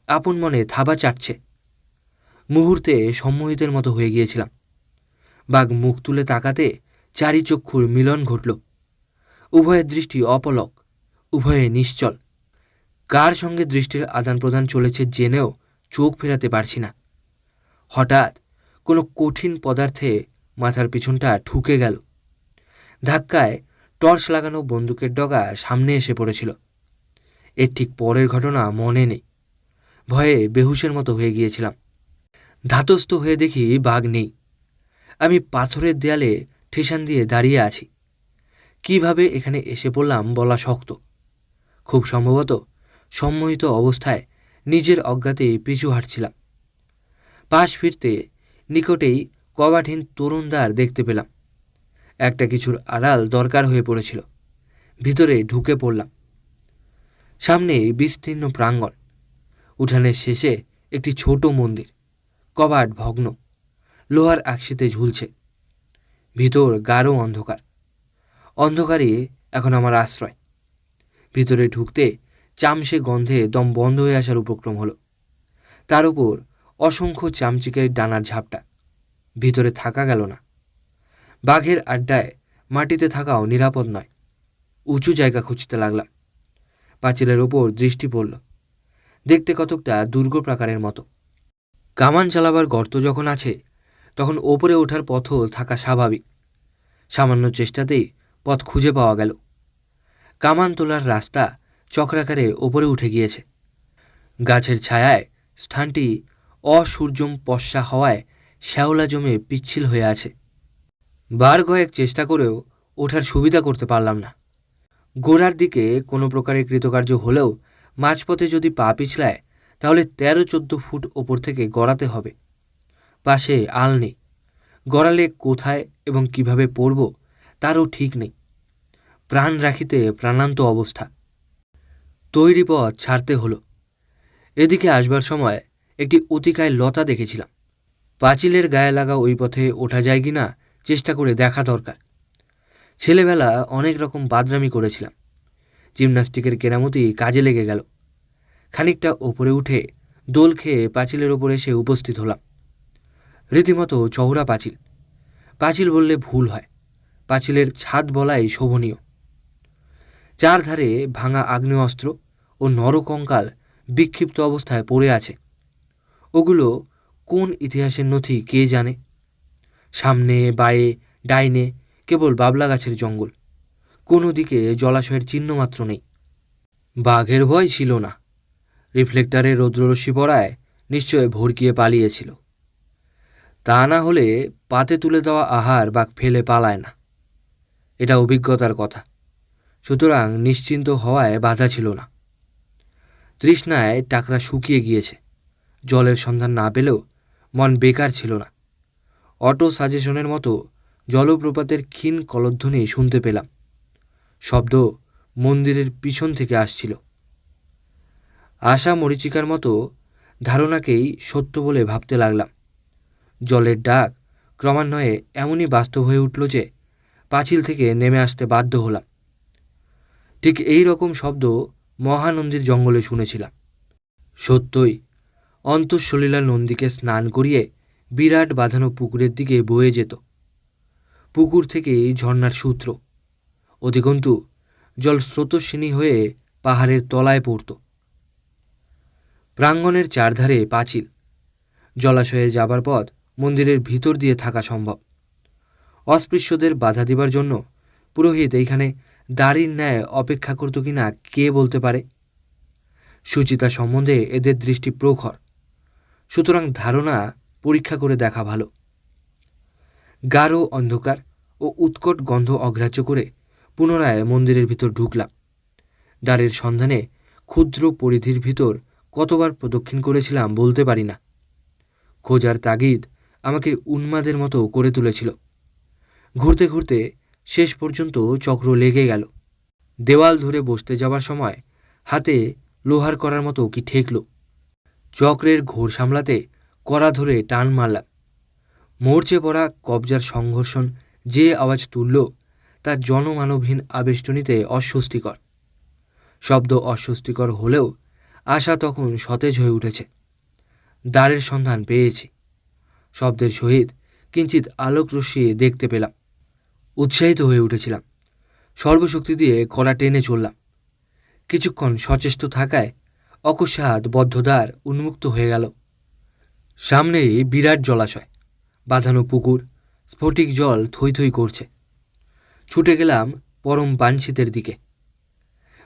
আপন মনে থাবা চাটছে। মুহূর্তে সম্মোহিতের মতো হয়ে গিয়েছিলাম। বাঘ মুখ তুলে তাকাতে চারি চক্ষুর মিলন ঘটল। উভয়ের দৃষ্টি অপলক, উভয়ে নিশ্চল। কার সঙ্গে দৃষ্টির আদান প্রদান চলেছে জেনেও চোখ ফেরাতে পারছি না। হঠাৎ কোনো কঠিন পদার্থে মাথার পিছনটা ঠুকে গেল। ধাক্কায় টর্চ লাগানো বন্দুকের ডগা সামনে এসে পড়েছিল। এর ঠিক পরের ঘটনা মনে নেই। ভয়ে বেহুশের মতো হয়ে গিয়েছিলাম। ধাতস্থ হয়ে দেখি বাঘ নেই। আমি পাথরের দেয়ালে ঠেসান দিয়ে দাঁড়িয়ে আছি। কিভাবে এখানে এসে পড়লাম বলা শক্ত। খুব সম্ভবত সম্মোহিত অবস্থায় নিজের অজ্ঞাতেই পিছু হাঁটছিলাম। পাশ ফিরতে নিকটেই কবাটহীন তরুণদ্বার দেখতে পেলাম। একটা কিছুর আড়াল দরকার হয়ে পড়েছিল। ভিতরে ঢুকে পড়লাম। সামনে বিস্তীর্ণ প্রাঙ্গণ। উঠানের শেষে একটি ছোট মন্দির। কবাট ভগ্ন, লোহার আকশিতে ঝুলছে। ভিতর গাঢ় অন্ধকার। অন্ধকারে এখন আমার আশ্রয়। ভিতরে ঢুকতে চামচে গন্ধে দম বন্ধ হয়ে আসার উপক্রম হলো। তার উপর অসংখ্য চামচিকের ডানার ঝাপটা। ভিতরে থাকা গেল না। বাঘের আড্ডায় মাটিতে থাকাও নিরাপদ নয়। উঁচু জায়গা খুঁজতে লাগলাম। পাঁচিলের ওপর দৃষ্টি পড়ল। দেখতে কতকটা দুর্গ প্রাকারের মতো। কামান চালাবার গর্ত যখন আছে তখন ওপরে ওঠার পথও থাকা স্বাভাবিক। সামান্য চেষ্টাতেই পথ খুঁজে পাওয়া গেল। কামান তোলার রাস্তা চক্রাকারে ওপরে উঠে গিয়েছে। গাছের ছায়ায় স্থানটি অসূর্যম পশ্চা হওয়ায় শ্যাওলা জমে পিচ্ছিল হয়ে আছে। বার কয়েক চেষ্টা করেও ওঠার সুবিধা করতে পারলাম না। গোড়ার দিকে কোনো প্রকারে কৃতকার্য হলেও মাঝপথে যদি পা পিছলায় তাহলে 13-14 ফুট ওপর থেকে গড়াতে হবে। পাশে আল নেই। গড়ালে কোথায় এবং কিভাবে পড়ব তারও ঠিক নেই। প্রাণ রাখিতে প্রাণান্ত অবস্থা। তৈরি পথ ছাড়তে হলো। এদিকে আসবার সময় একটি অতিকায় লতা দেখেছিলাম। পাঁচিলের গায়ে লাগা ওই পথে ওঠা যায় কি না চেষ্টা করে দেখা দরকার। ছেলেবেলা অনেক রকম বাদরামি করেছিলাম। জিমন্যাস্টিকের কেরামতি কাজে লেগে গেল। খানিকটা ওপরে উঠে দোল খেয়ে পাঁচিলের ওপরে এসে উপস্থিত হলাম। রীতিমতো চওড়া পাঁচিল। পাঁচিল বললে ভুল হয়, পাঁচিলের ছাদ বলাই শোভনীয়। চারধারে ভাঙা আগ্নেয়াস্ত্র ও নরকঙ্কাল বিক্ষিপ্ত অবস্থায় পড়ে আছে। ওগুলো কোন ইতিহাসের নথি কে জানে। সামনে বায়ে ডাইনে কেবল বাবলা গাছের জঙ্গল। কোনো দিকে জলাশয়ের চিহ্নমাত্র নেই। বাঘের ভয় ছিল না। রিফ্লেক্টারে রৌদ্ররশ্মি পড়ায় নিশ্চয় ভড়কিয়ে পালিয়েছিল। তা না হলে পাতে তুলে দেওয়া আহার বাঘ ফেলে পালায় না। এটা অভিজ্ঞতার কথা। সুতরাং নিশ্চিন্ত হওয়ায় বাধা ছিল না। তৃষ্ণায় টাকরা শুকিয়ে গিয়েছে। জলের সন্ধান না পেলেও মন বেকার ছিল না। অটো সাজেশনের মতো জলপ্রপাতের ক্ষীণ কলধ্বনি শুনতে পেলাম। শব্দ মন্দিরের পিছন থেকে আসছিল। আশা মরীচিকার মতো ধারণাকেই সত্য বলে ভাবতে লাগলাম। জলের ডাক ক্রমান্বয়ে এমনই বাস্তব হয়ে উঠল যে পাঁচিল থেকে নেমে আসতে বাধ্য হলাম। ঠিক এই রকম শব্দ মহানন্দীর জঙ্গলে শুনেছিলাম। সত্যই অন্তঃসলীলা নন্দীকে স্নান করিয়ে বিরাট বাঁধানো পুকুরের দিকে বয়ে যেত। পুকুর থেকে ঝর্ণার সূত্র, অধিকন্তু জল স্রোতস্বিনী হয়ে পাহাড়ের তলায় পড়ত। প্রাঙ্গণের চারধারে পাঁচিল, জলাশয়ে যাবার পথ মন্দিরের ভিতর দিয়ে থাকা সম্ভব। অস্পৃশ্যদের বাধা দেবার জন্য পুরোহিত এইখানে দাড়ির ন্যায় অপেক্ষা করত কিনা কে বলতে পারে। সুচিতা সম্বন্ধে এদের দৃষ্টি প্রখর, সুতরাং ধারণা পরীক্ষা করে দেখা ভালো। গাঢ় অন্ধকার ও উৎকট গন্ধ অগ্রাহ্য করে পুনরায় মন্দিরের ভিতর ঢুকলাম। দ্বারের সন্ধানে ক্ষুদ্র পরিধির ভিতর কতবার প্রদক্ষিণ করেছিলাম বলতে পারি না। খোঁজার তাগিদ আমাকে উন্মাদের মতো করে তুলেছিল। ঘুরতে ঘুরতে শেষ পর্যন্ত চক্র লেগে গেল। দেওয়াল ধরে বসতে যাবার সময় হাতে লোহার করার মতো কি ঠেকল। চক্রের ঘোর সামলাতে কড়া ধরে টান মারলাম। মরচে পড়া কবজার সংঘর্ষণ যে আওয়াজ তুলল তা জনমানবহীন আবেষ্টনীতে অস্বস্তিকর। শব্দ অস্বস্তিকর হলেও আশা তখন সতেজ হয়ে উঠেছে। দ্বারের সন্ধান পেয়েছি। শব্দের সহিত কিঞ্চিত আলোকরশ্মি দেখতে পেলাম। উৎসাহিত হয়ে উঠেছিলাম। সর্বশক্তি দিয়ে কড়া টেনে চললাম। কিছুক্ষণ সচেষ্ট থাকায় অকস্মাৎ বদ্ধ দ্বার উন্মুক্ত হয়ে গেল। সামনেই বিরাট জলাশয়, বাঁধানো পুকুর, স্ফটিক জল থই থই করছে। ছুটে গেলাম পরম বাঞ্ছিতের দিকে।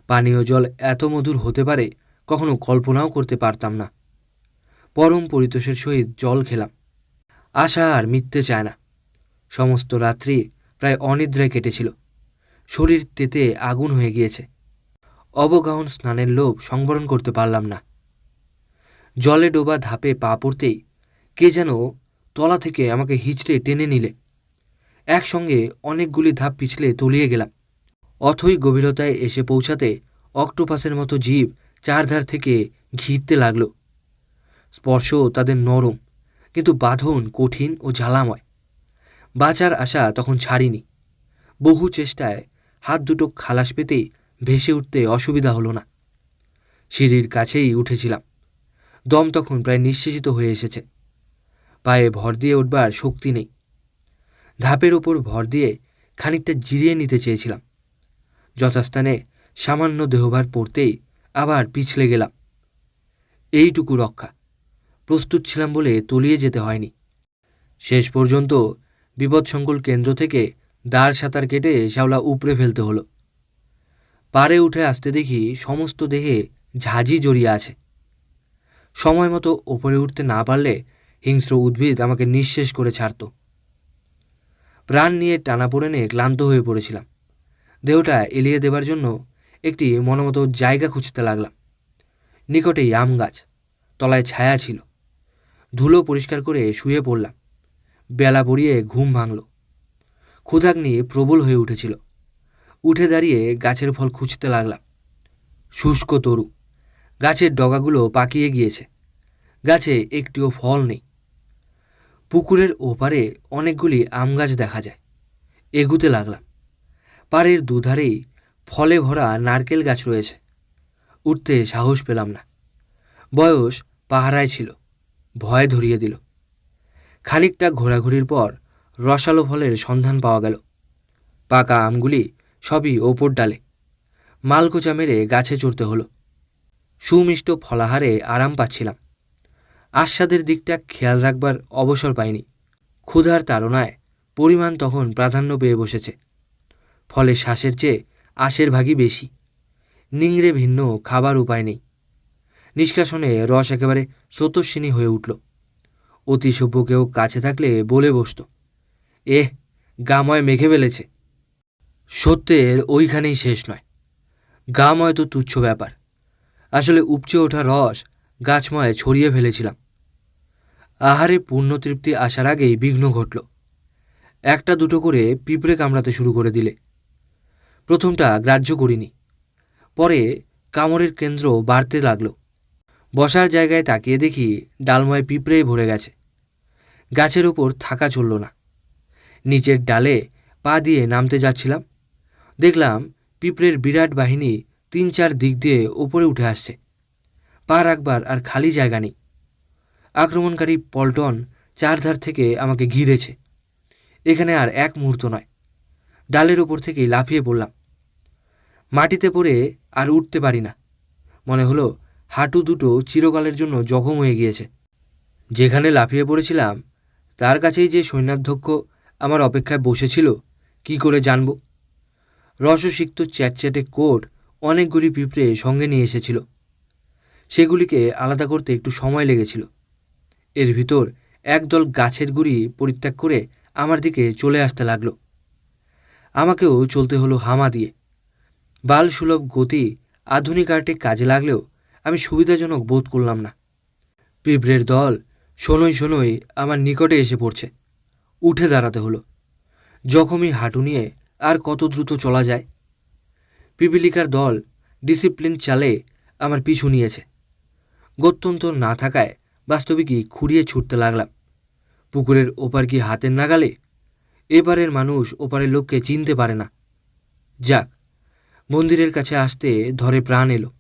পানীয় জল এত মধুর হতে পারে কখনো কল্পনাও করতে পারতাম না। পরম পরিতোষের সহিত জল খেলাম। আশা আর মিথ্যে চায় না। সমস্ত রাত্রি প্রায় অনিদ্রায় কেটেছিল। শরীর তেতে আগুন হয়ে গিয়েছে। অবগাহন স্নানের লোভ সংবরণ করতে পারলাম না। জলে ডোবা ধাপে পা পড়তেই কে যেন তলা থেকে আমাকে হিচড়ে টেনে নিলে। একসঙ্গে অনেকগুলি ধাপ পিছলে তলিয়ে গেলাম। অথই গভীরতায় এসে পৌঁছাতে অক্টোপাসের মতো জীব চারধার থেকে ঘিরতে লাগল। স্পর্শ তাদের নরম, কিন্তু বাঁধন কঠিন ও জ্বালাময়। বাঁচার আশা তখন ছাড়িনি। বহু চেষ্টায় হাত দুটো খালাস পেতেই ভেসে উঠতে অসুবিধা হলো না। সিঁড়ির কাছেই উঠেছিলাম। দম তখন প্রায় নিঃশেষিত হয়ে এসেছে। পায়ে ভর দিয়ে উঠবার শক্তি নেই। ধাপের ওপর ভর দিয়ে খানিকটা জিরিয়ে নিতে চেয়েছিলাম। যথাস্থানে সামান্য দেহভার পড়তেই আবার পিছলে গেলাম। এইটুকু রক্ষা। প্রস্তুত ছিলাম বলে তলিয়ে যেতে হয়নি। শেষ পর্যন্ত বিপদসংকুল কেন্দ্র থেকে দাঁড় সাঁতার কেটে শ্যাওলা উপড়ে ফেলতে হলো। পাড়ে উঠে আসতে দেখি সমস্ত দেহে ঝাঁঝি জড়িয়ে আছে। সময় মতো ওপরে উঠতে না পারলে হিংস্র উদ্ভিদ আমাকে নিঃশেষ করে ছাড়ত। প্রাণ নিয়ে টানাপোড়েনে ক্লান্ত হয়ে পড়েছিলাম। দেহটা এলিয়ে দেবার জন্য একটি মনোমতো জায়গা খুঁজতে লাগলাম। নিকটেই আম গাছ, তলায় ছায়া ছিল। ধুলো পরিষ্কার করে শুয়ে পড়লাম। বেলা পড়িয়ে ঘুম ভাঙল। ক্ষুধাগ্নি প্রবল হয়ে উঠেছিল। উঠে দাঁড়িয়ে গাছের ফল খুঁজতে লাগলাম। শুষ্ক তরু, গাছের ডগাগুলো পাকিয়ে গিয়েছে। গাছে একটিও ফল নেই। পুকুরের ওপারে অনেকগুলি আম গাছ দেখা যায়। এগুতে লাগলাম। পাড়ের দুধারেই ফলে ভরা নারকেল গাছ রয়েছে। উঠতে সাহস পেলাম না। বয়স পাহারায় ছিল, ভয় ধরিয়ে দিল। খানিকটা ঘোরাঘুরির পর রসালো ফলের সন্ধান পাওয়া গেল। পাকা আমগুলি সবই ওপর ডালে। মালকোচা মেরে গাছে চড়তে হলো। সুমিষ্ট ফলাহারে আরাম পাচ্ছিলাম। আস্বাদের দিকটা খেয়াল রাখবার অবসর পাইনি। ক্ষুধার তাড়নায় পরিমাণ তখন প্রাধান্য পেয়ে বসেছে। ফলে শ্বাসের চেয়ে আশের ভাগই বেশি। নিংড়ে ভিন্ন খাবার উপায় নেই। নিষ্কাশনে রস একেবারে স্রোতস্বিনী হয়ে উঠল। অতি সভ্য কেউ কাছে থাকলে বলে বসত, গাময় মেঘে ফেলেছে। সত্যের ওইখানেই শেষ নয়। গাময় তো তুচ্ছ ব্যাপার। আসলে উপচে ওঠা রস গাছময় ছড়িয়ে ফেলেছিলাম। আহারে পূর্ণতৃপ্তি আসার আগেই বিঘ্ন ঘটল। একটা দুটো করে পিঁপড়ে কামড়াতে শুরু করে দিলে। প্রথমটা গ্রাহ্য করিনি। পরে কামড়ের কেন্দ্র বাড়তে লাগলো। বসার জায়গায় তাকিয়ে দেখি ডালময় পিঁপড়েই ভরে গেছে। গাছের ওপর থাকা চলল না। নিচের ডালে পা দিয়ে নামতে যাচ্ছিলাম। দেখলাম পিঁপড়ের বিরাট বাহিনী 3-4 দিক দিয়ে ওপরে উঠে আসছে। পা রাখবার আর খালি জায়গা নেই। আক্রমণকারী পল্টন চারধার থেকে আমাকে ঘিরেছে। এখানে আর এক মুহূর্ত নয়। ডালের ওপর থেকেই লাফিয়ে পড়লাম। মাটিতে পড়ে আর উঠতে পারি না। মনে হলো হাঁটু দুটো চিরকালের জন্য জখম হয়ে গিয়েছে। যেখানে লাফিয়ে পড়েছিলাম তার কাছেই যে সৈন্যাধ্যক্ষ আমার অপেক্ষায় বসেছিল কি করে জানব? রসসিক্ত চ্যাটচ্যাটে কোট অনেকগুলি পিঁপড়ে সঙ্গে নিয়ে এসেছিল। সেগুলিকে আলাদা করতে একটু সময় লেগেছিল। এর ভিতর একদল গাছের গুঁড়ি পরিত্যাগ করে আমার দিকে চলে আসতে লাগলো। আমাকেও চলতে হলো হামা দিয়ে। বালসুলভ গতি আধুনিক আর্টে কাজে লাগলেও আমি সুবিধাজনক বোধ করলাম না। পিঁপড়ের দল শোনই শোনই আমার নিকটে এসে পড়ছে। উঠে দাঁড়াতে হলো। জখমই হাঁটু নিয়ে আর কত দ্রুত চলা যায়? পিপিলিকার দল ডিসিপ্লিন চালে আমার পিছু নিয়েছে। গত্যন্তর না থাকায় বাস্তবিকই খুঁড়িয়ে ছুটতে লাগলাম। পুকুরের ওপার কি হাতের নাগালে? এপারের মানুষ ওপারের লোককে চিনতে পারে না। যাক, মন্দিরের কাছে আসতে ধরে প্রাণ এলো।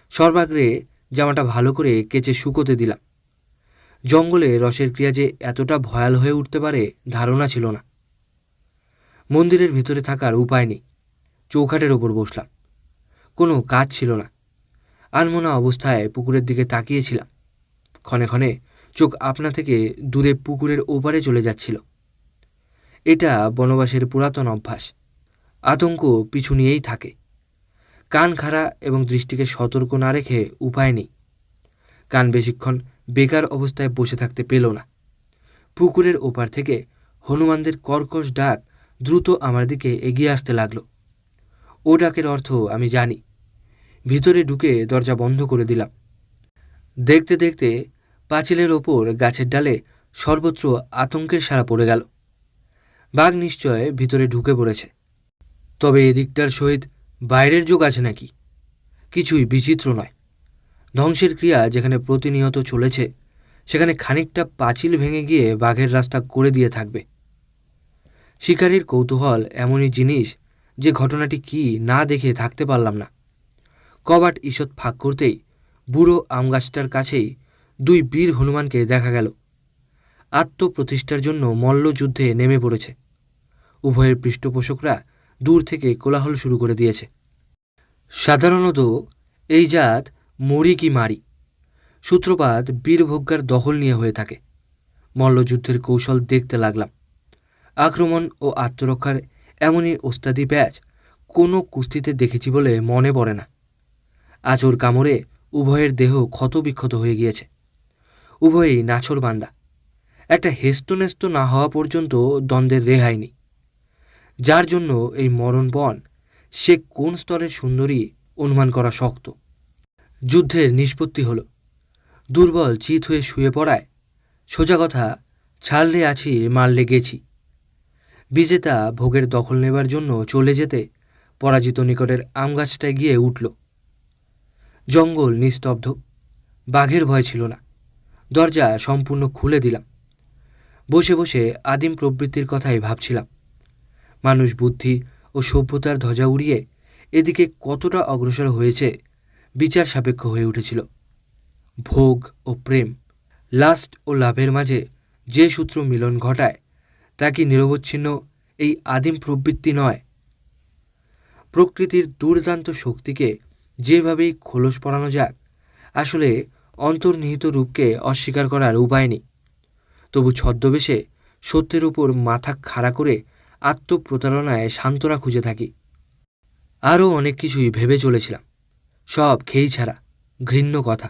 সর্বাগ্রে জামাটা ভালো করে কেচে শুকোতে দিলাম। জঙ্গলে রসের ক্রিয়া যে এতটা ভয়াল হয়ে উঠতে পারে ধারণা ছিল না। মন্দিরের ভিতরে থাকার উপায় নেই। চৌখাটের ওপর বসলাম। কোনো কাজ ছিল না। আনমনা অবস্থায় পুকুরের দিকে তাকিয়েছিলাম। ক্ষণে ক্ষণে চোখ আপনা থেকে দূরে পুকুরের ওপারে চলে যাচ্ছিল। এটা বনবাসের পুরাতন অভ্যাস। আতঙ্ক পিছু নিয়েই থাকে। কান খাড়া এবং দৃষ্টিকে সতর্ক না রেখে উপায় নেই। কান বেশিক্ষণ বেকার অবস্থায় বসে থাকতে পেল না। পুকুরের ওপার থেকে হনুমানদের কর্কশ ডাক দ্রুত আমার দিকে এগিয়ে আসতে লাগল। ও ডাকের অর্থ আমি জানি। ভিতরে ঢুকে দরজা বন্ধ করে দিলাম। দেখতে দেখতে পাঁচিলের ওপর গাছের ডালে সর্বত্র আতঙ্কের সাড়া পড়ে গেল। বাঘ নিশ্চয় ভিতরে ঢুকে পড়েছে। তবে এদিকটার সহিত বাইরের যোগ আছে নাকি? কিছুই বিচিত্র নয়। ধ্বংসের ক্রিয়া যেখানে প্রতিনিয়ত চলেছে সেখানে খানিকটা পাঁচিল ভেঙে গিয়ে বাঘের রাস্তা করে দিয়ে থাকবে। শিকারীর কৌতূহল এমনই জিনিস যে ঘটনাটি কি না দেখে থাকতে পারলাম না। কবাট ঈষৎ ফাঁক করতেই বুড়ো আমগাছটার কাছেই দুই বীর হনুমানকে দেখা গেল। আত্মপ্রতিষ্ঠার জন্য মল্লযুদ্ধে নেমে পড়েছে। উভয়ের পৃষ্ঠপোষকরা দূর থেকে কোলাহল শুরু করে দিয়েছে। সাধারণত এই জাত মরি কি মারি সূত্রপাত বীরভোগ্যার দখল নিয়ে হয়ে থাকে। মল্লযুদ্ধের কৌশল দেখতে লাগলাম। আক্রমণ ও আত্মরক্ষার এমনই ওস্তাদি ব্যাচ কোনো কুস্তিতে দেখেছি বলে মনে পড়ে না। আঁচড় কামড়ে উভয়ের দেহ ক্ষতবিক্ষত হয়ে গিয়েছে। উভয়েই নাছোড়বান্দা। একটা হেস্তনেস্ত না হওয়া পর্যন্ত দ্বন্দ্বের রেহাই নেই। যার জন্য এই মরণপণ সে কোন স্তরের সুন্দরী অনুমান করা শক্ত। যুদ্ধের নিষ্পত্তি হল। দুর্বল চিত হয়ে শুয়ে পড়ায় সোজা কথা ছাড়লে আছি মারলে গেছি। বিজেতা ভোগের দখল নেবার জন্য চলে যেতে পরাজিত নিকটের আমগাছটায় গিয়ে উঠল। জঙ্গল নিস্তব্ধ। বাঘের ভয় ছিল না। দরজা সম্পূর্ণ খুলে দিলাম। বসে বসে আদিম প্রবৃত্তির কথাই ভাবছিলাম। মানুষ বুদ্ধি ও সভ্যতার ধ্বজা উড়িয়ে এদিকে কতটা অগ্রসর হয়েছে বিচার সাপেক্ষ হয়ে উঠেছিল। ভোগ ও প্রেম, লাস্ট ও লাভের মাঝে যে সূত্র মিলন ঘটায় তা কি নিরবচ্ছিন্ন এই আদিম প্রবৃত্তি নয়? প্রকৃতির দুর্দান্ত শক্তিকে যেভাবেই খোলস পরানো যাক, আসলে অন্তর্নিহিত রূপকে অস্বীকার করার উপায় নেই। তবু ছদ্মবেশে সত্যের উপর মাথা খাড়া করে আত্মপ্রতারণায় সান্ত্বনা খুঁজে থাকি। আরও অনেক কিছুই ভেবে চলেছিলাম। সব খেই ছাড়া, ঘৃণ্য কথা।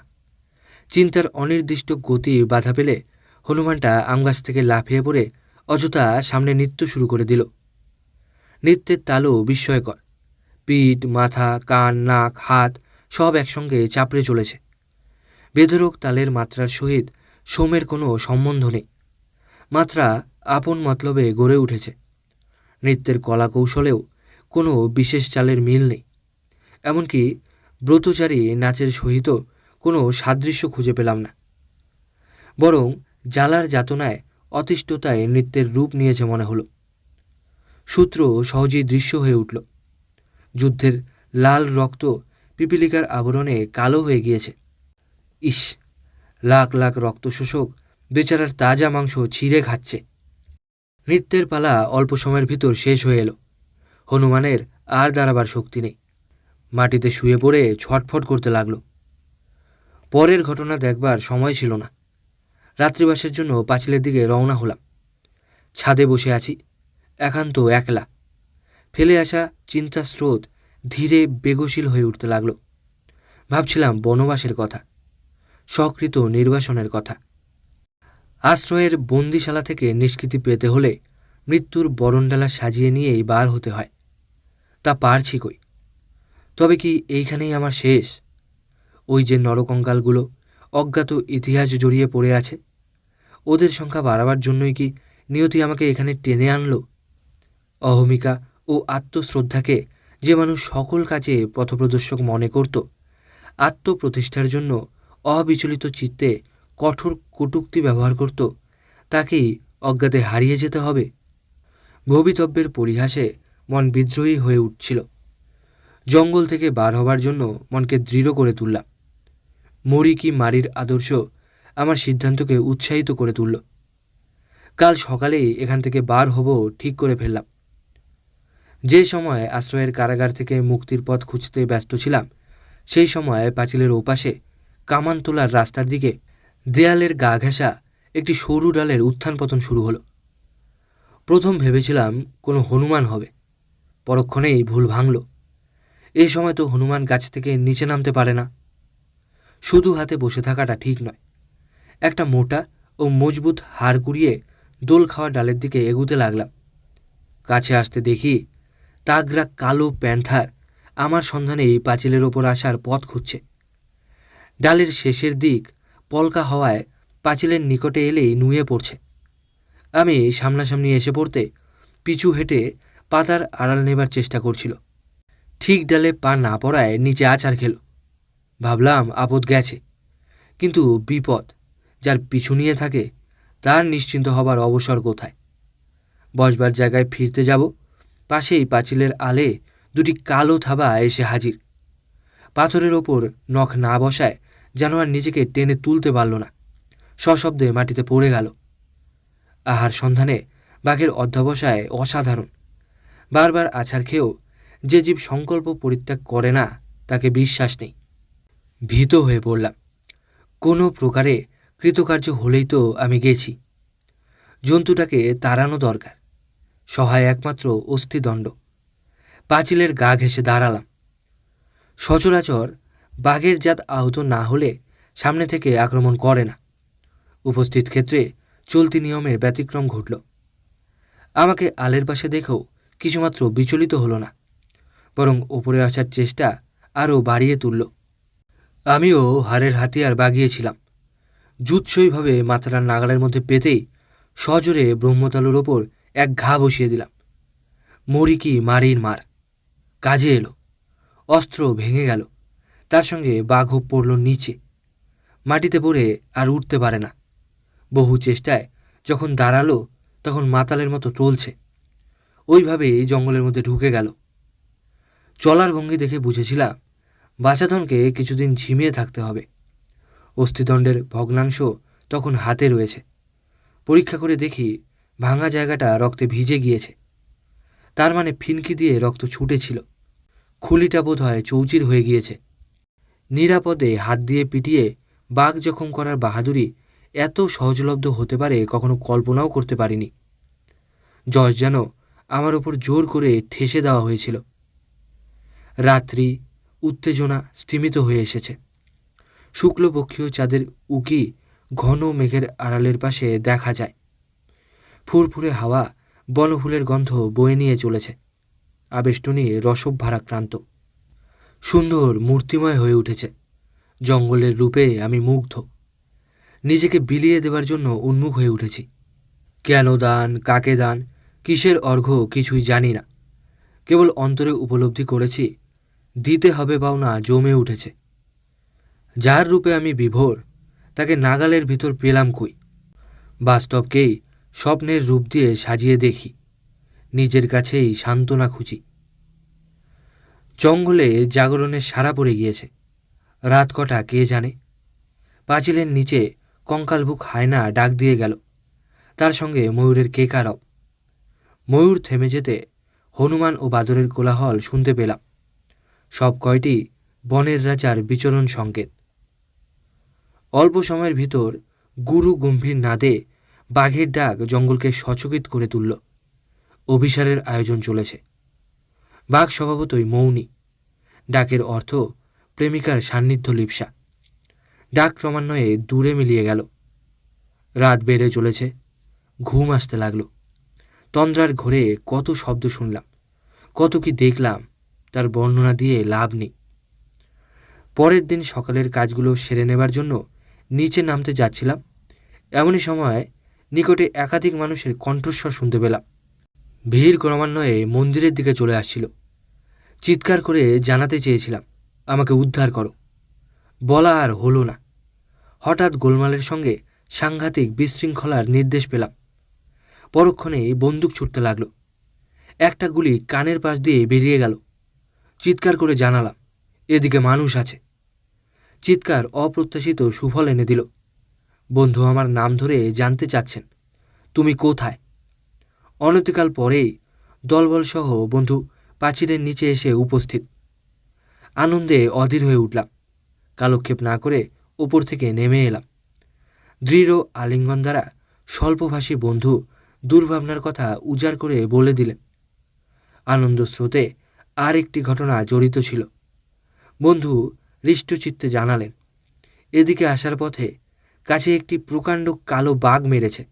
চিন্তার অনির্দিষ্ট গতি বাধা পেলে হনুমানটা আমগাছ থেকে লাফিয়ে পড়ে অযথা সামনে নৃত্য শুরু করে দিল। নৃত্যের তালও বিস্ময়কর। পিঠ, মাথা, কান, নাক, হাত সব একসঙ্গে চাপড়ে চলেছে। বেধরক তালের মাত্রার সহিত সোমের কোনো সম্বন্ধ নেই। মাত্রা আপন মতলবে গড়ে উঠেছে। নৃত্যের কলা কৌশলেও কোনো বিশেষ চালের মিল নেই। এমনকি ব্রতচারী নাচের সহিত কোনো সাদৃশ্য খুঁজে পেলাম না। বরং জ্বালার যাতনায় অতিষ্ঠতায় নৃত্যের রূপ নিয়েছে মনে হলো। সূত্র সহজেই দৃশ্য হয়ে উঠল। যুদ্ধের লাল রক্ত পিপিলিকার আবরণে কালো হয়ে গিয়েছে। ইস, লাখ লাখ রক্তশোষক বেচারার তাজা মাংস ছিঁড়ে খাচ্ছে। নৃত্যের পালা অল্প সময়ের ভিতর শেষ হয়ে এলো। হনুমানের আর দাঁড়াবার শক্তি নেই, মাটিতে শুয়ে পড়ে ছটফট করতে লাগলো। পরের ঘটনা দেখবার সময় ছিল না। রাত্রিবাসের জন্য পাঁচিলের দিকে রওনা হলাম। ছাদে বসে আছি, একান্ত একলা। ফেলে আসা চিন্তার স্রোত ধীরে বেগশীল হয়ে উঠতে লাগলো। ভাবছিলাম বনবাসের কথা, সকৃত নির্বাসনের কথা। আশ্রয়ের বন্দিশালা থেকে নিষ্কৃতি পেতে হলে মৃত্যুর বরণডালা সাজিয়ে নিয়েই বার হতে হয়। তা পারছি কই? তবে কি এইখানেই আমার শেষ? ওই যে নরকঙ্কালগুলো অজ্ঞাত ইতিহাস জড়িয়ে পড়ে আছে, ওদের সংখ্যা বাড়াবার জন্যই কি নিয়তি আমাকে এখানে টেনে আনলো? অহমিকা ও আত্মশ্রদ্ধাকে যে মানুষ সকল কাজে পথপ্রদর্শক মনে করত, আত্মপ্রতিষ্ঠার জন্য অবিচলিত চিত্তে কঠোর কটূক্তি ব্যবহার করত, তাকেই অজ্ঞাতে হারিয়ে যেতে হবে। ভবিতব্যের পরিহাসে মন বিদ্রোহী হয়ে উঠছিল। জঙ্গল থেকে বার হবার জন্য মনকে দৃঢ় করে তুললাম। মরি কি মারির আদর্শ আমার সিদ্ধান্তকে উৎসাহিত করে তুলল। কাল সকালেই এখান থেকে বার হব ঠিক করে ফেললাম। যে সময় আশ্রয়ের কারাগার থেকে মুক্তির পথ খুঁজতে ব্যস্ত ছিলাম, সেই সময় পাঁচিলের ওপাশে কামান তোলার রাস্তার দিকে দেয়ালের গা ঘেঁষা একটি সরু ডালের উত্থান পতন শুরু হলো। প্রথম ভেবেছিলাম কোনো হনুমান হবে, পরক্ষণেই ভুল ভাঙল। এই সময় তো হনুমান গাছ থেকে নিচে নামতে পারে না। শুধু হাতে বসে থাকাটা ঠিক নয়। একটা মোটা ও মজবুত হাড় কুড়িয়ে দোল খাওয়া ডালের দিকে এগুতে লাগলাম। কাছে আসতে দেখি তাগরা কালো প্যান্থার আমার সন্ধানে এই পাঁচিলের ওপর আসার পথ খুঁজছে। ডালের শেষের দিক পলকা হওয়ায় পাঁচিলের নিকটে এলেই নুয়ে পড়ছে। আমি সামনাসামনি এসে পড়তে পিছু হেঁটে পাতার আড়াল নেবার চেষ্টা করছিল। ঠিক ডালে পা না পড়ায় নিচে আছাড় খেল। ভাবলাম আপদ গেছে, কিন্তু বিপদ যার পিছু নিয়ে থাকে তার নিশ্চিন্ত হবার অবসর কোথায়? বসবার জায়গায় ফিরতে যাব, পাশেই পাঁচিলের আলে দুটি কালো থাবা এসে হাজির। পাথরের ওপর নখ না বসায় জানোয়ার নিজেকে টেনে তুলতে পারল না, সশব্দে মাটিতে পড়ে গেল। আহার সন্ধানে বাঘের অধ্যবসায় অসাধারণ। বারবার আছাড় খেয়েও যে জীব সংকল্প পরিত্যাগ করে না, তাকে বিশ্বাস নেই। ভীত হয়ে পড়লাম। কোনো প্রকারে কৃতকার্য হলেই তো আমি গেছি। জন্তুটাকে তাড়ানো দরকার, সহায় একমাত্র অস্থিদণ্ড। পাঁচিলের গা ঘেঁষে দাঁড়ালাম। সচরাচর বাঘের জাত আহত না হলে সামনে থেকে আক্রমণ করে না। উপস্থিত ক্ষেত্রে চলতি নিয়মের ব্যতিক্রম ঘটল। আমাকে আলের পাশে দেখেও কিছুমাত্র বিচলিত হলো না, বরং ওপরে আসার চেষ্টা আরও বাড়িয়ে তুলল। আমিও হাড়ের হাতিয়ার বাগিয়েছিলাম। জুৎসইভাবে মাথাটা নাগালের মধ্যে পেতেই সজোরে ব্রহ্মতালুর ওপর এক ঘা বসিয়ে দিলাম। মরি কি মারির মার কাজে এলো। অস্ত্র ভেঙে গেল, তার সঙ্গে বাঘও পড়ল নিচে। মাটিতে পড়ে আর উঠতে পারে না। বহু চেষ্টায় যখন দাঁড়ালো তখন মাতালের মতো চলছে। ওইভাবেই জঙ্গলের মধ্যে ঢুকে গেল। চলার ভঙ্গি দেখে বুঝেছিলাম বাছাধনকে কিছুদিন ঝিমিয়ে থাকতে হবে। অস্থিদণ্ডের ভগ্নাংশ তখন হাতে রয়েছে। পরীক্ষা করে দেখি ভাঙা জায়গাটা রক্তে ভিজে গিয়েছে। তার মানে ফিনকি দিয়ে রক্ত ছুটেছিল। খুলিটা বোধ হয় চৌচির হয়ে গিয়েছে। নিরাপদে হাত দিয়ে পিটিয়ে বাঘ জখম করার বাহাদুরি এত সহজলব্ধ হতে পারে কখনো কল্পনাও করতে পারিনি। যশ যেন আমার ওপর জোর করে ঠেসে দেওয়া হয়েছিল। রাত্রি উত্তেজনা স্থিমিত হয়ে এসেছে। শুক্লপক্ষীয় চাঁদের উকি ঘন মেঘের আড়ালের পাশে দেখা যায়। ফুরফুরে হাওয়া বনফুলের গন্ধ বয়ে নিয়ে চলেছে। আবেষ্টনী রসভারাক্রান্ত, সুন্দর মূর্তিময় হয়ে উঠেছে। জঙ্গলের রূপে আমি মুগ্ধ। নিজেকে বিলিয়ে দেবার জন্য উন্মুখ হয়ে উঠেছি। কেন দান, কাকে দান, কিসের অর্ঘ্য কিছুই জানি না। কেবল অন্তরে উপলব্ধি করেছি দিতে হবে পাওনা জমে উঠেছে। যার রূপে আমি বিভোর, তাকে নাগালের ভিতর পেলাম কই? বাস্তবকেই স্বপ্নের রূপ দিয়ে সাজিয়ে দেখি, নিজের কাছেই সান্ত্বনা খুঁজি। জঙ্গলে জাগরণের সাড়া পড়ে গিয়েছে। রাত কটা কে জানে। পাঁচিলের নিচে কঙ্কালভুক হায়না ডাক দিয়ে গেল, তার সঙ্গে ময়ূরের কেকারও। ময়ূর থেমে যেতে হনুমান ও বাদরের কোলাহল শুনতে পেলাম। সব কয়টি বনের রাজার বিচরণ সংকেত। অল্প সময়ের ভিতর গুরু গম্ভীর নাদে বাঘের ডাক জঙ্গলকে সচকিত করে তুলল। অভিসারের আয়োজন চলেছে। বাঘ স্বভাবতই মৌনী। ডাকের অর্থ প্রেমিকার সান্নিধ্য লিপ্সা। ডাক ক্রমান্বয়ে দূরে মিলিয়ে গেল। রাত বেড়ে চলেছে। ঘুম আসতে লাগল। তন্দ্রার ঘোরে কত শব্দ শুনলাম, কত কি দেখলাম, তার বর্ণনা দিয়ে লাভ নেই। পরের দিন সকালের কাজগুলো সেরে নেবার জন্য নিচে নামতে যাচ্ছিলাম। এমনই সময় নিকটে একাধিক মানুষের কণ্ঠস্বর শুনতে পেলাম। ভিড় ক্রমান্বয়ে মন্দিরের দিকে চলে আসছিল। চিৎকার করে জানাতে চেয়েছিলাম, আমাকে উদ্ধার করো। বলা আর হলো না। হঠাৎ গোলমালের সঙ্গে সাংঘাতিক বিশৃঙ্খলার নির্দেশ পেলাম। পরক্ষণেই বন্দুক ছুটতে লাগলো। একটা গুলি কানের পাশ দিয়ে বেরিয়ে গেল। চিৎকার করে জানালাম, এদিকে মানুষ আছে। চিৎকার অপ্রত্যাশিত সুফল এনে দিল। বন্ধু আমার নাম ধরে জানতে চাচ্ছেন, তুমি কোথায়? অনতিকাল পরেই দলবলসহ বন্ধু প্রাচীরের নিচে এসে উপস্থিত। আনন্দে অধীর হয়ে উঠলাম। কালক্ষেপ না করে ওপর থেকে নেমে এলাম। দৃঢ় আলিঙ্গন দ্বারা স্বল্পভাষী বন্ধু দুর্ভাবনার কথা উজাড় করে বলে দিলেন। আনন্দ স্রোতে আর একটি ঘটনা জড়িত ছিল। বন্ধু হৃষ্টচিত্তে জানালেন, এদিকে আসার পথে কাছে একটি প্রকাণ্ড কালো বাঘ মেরেছে।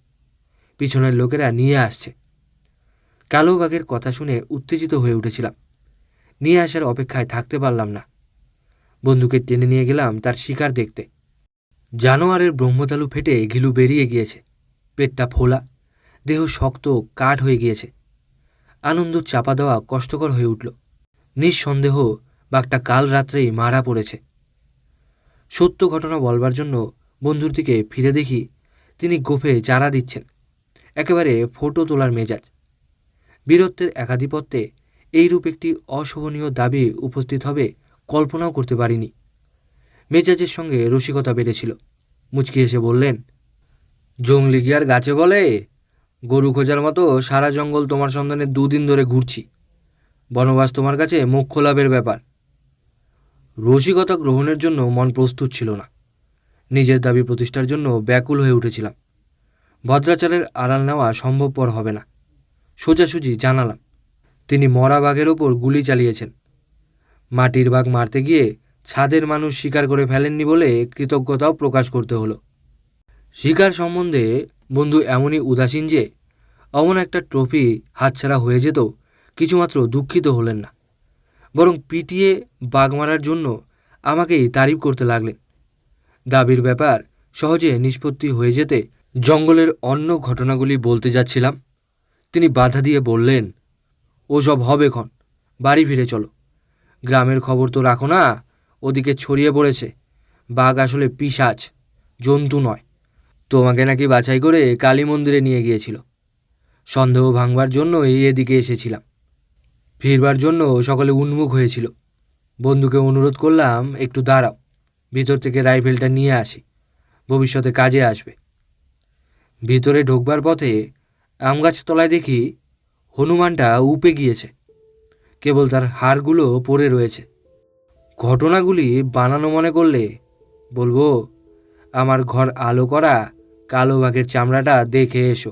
পিছনের লোকেরা নিয়ে আসছে। কালো বাঘের কথা শুনে উত্তেজিত হয়ে উঠেছিলাম। নিয়ে আসার অপেক্ষায় থাকতে পারলাম না। বন্ধুকে টেনে নিয়ে গেলাম তার শিকার দেখতে। জানোয়ারের ব্রহ্মতালু ফেটে ঘিলু বেরিয়ে গিয়েছে। পেটটা ফোলা, দেহ শক্ত কাঠ হয়ে গিয়েছে। আনন্দ চাপা দেওয়া কষ্টকর হয়ে উঠল। নিঃসন্দেহ বাঘটা কাল রাত্রেই মারা পড়েছে। সত্য ঘটনা বলবার জন্য বন্ধুর দিকে ফিরে দেখি তিনি গোফে চারা দিচ্ছেন। একেবারে ফটো তোলার মেজাজ। বীরত্বের একাধিপত্যে এইরূপ একটি অশোভনীয় দাবি উপস্থিত হবে কল্পনাও করতে পারিনি। মেজাজের সঙ্গে রসিকতা বেড়েছিল। মুচকি এসে বললেন, জংলি কি আর গাছে বলে? গরু খোঁজার মতো সারা জঙ্গল তোমার সন্ধানে 2 দিন ধরে ঘুরছি। বনবাস তোমার কাছে মোক্ষ লাভের ব্যাপার। রসিকতা গ্রহণের জন্য মন প্রস্তুত ছিল না। নিজের দাবি প্রতিষ্ঠার জন্য ব্যাকুল হয়ে উঠেছিলাম। ভদ্রাচারের আড়াল নেওয়া সম্ভবপর হবে না। সোজাসুজি জানালাম, তিনি মরা বাঘের ওপর গুলি চালিয়েছেন। মাটির বাঘ মারতে গিয়ে ছাদের মানুষ শিকার করে ফেলেননি বলে কৃতজ্ঞতাও প্রকাশ করতে হলো। শিকার সম্বন্ধে বন্ধু এমনই উদাসীন যে অমন একটা ট্রফি হাতছাড়া হয়ে যেত কিছুমাত্র দুঃখিত হলেন না, বরং পিটিয়ে বাঘ মারার জন্য আমাকেই তারিফ করতে লাগলেন। দাবির ব্যাপার সহজে নিষ্পত্তি হয়ে যেতে জঙ্গলের অন্য ঘটনাগুলি বলতে যাচ্ছিলাম। তিনি বাধা দিয়ে বললেন, ওসব হবে ক্ষণ, বাড়ি ফিরে চলো। গ্রামের খবর তো রাখো না, ওদিকে ছড়িয়ে পড়েছে। বাঘ আসলে পিশাচ, জন্তু নয়। তোমাকে নাকি বাছাই করে কালী মন্দিরে নিয়ে গিয়েছিল। সন্দেহ ভাঙবার জন্য এদিকে এসেছিলাম। ফিরবার জন্য সকলে উন্মুখ হয়েছিল। বন্ধুকে অনুরোধ করলাম, একটু দাঁড়াও, ভিতর থেকে রাইফেলটা নিয়ে আসি, ভবিষ্যতে কাজে আসবে। ভিতরে ঢোকবার পথে আমগাছ তলায় দেখি হনুমানটা উপে গিয়েছে। কেবল তার হাড়গুলো পড়ে রয়েছে। ঘটনাগুলি বানানো মনে করলে বলবো, আমার ঘর আলো করা কালো বাঘের চামড়াটা দেখে এসো।